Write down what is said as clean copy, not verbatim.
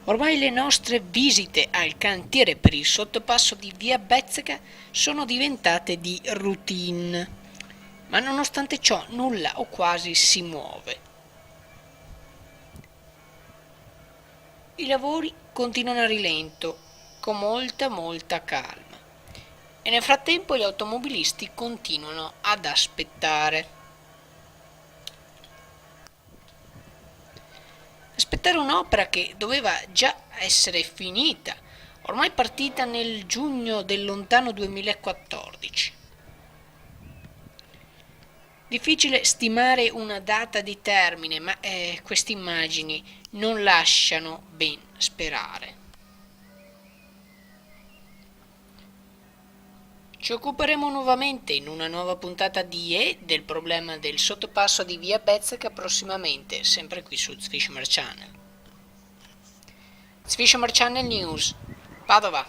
Ormai le nostre visite al cantiere per il sottopasso di via Bezzeca sono diventate di routine, ma nonostante ciò nulla o quasi si muove. I lavori continuano a rilento, con molta calma, e nel frattempo gli automobilisti continuano ad aspettare. Aspettare un'opera che doveva già essere finita, ormai partita nel giugno del lontano 2014. Difficile stimare una data di termine, ma queste immagini non lasciano ben sperare. Ci occuperemo nuovamente in una nuova puntata di del problema del sottopasso di via Bezzeca prossimamente, sempre qui su Fisherman Channel. Fisherman Channel News, Padova.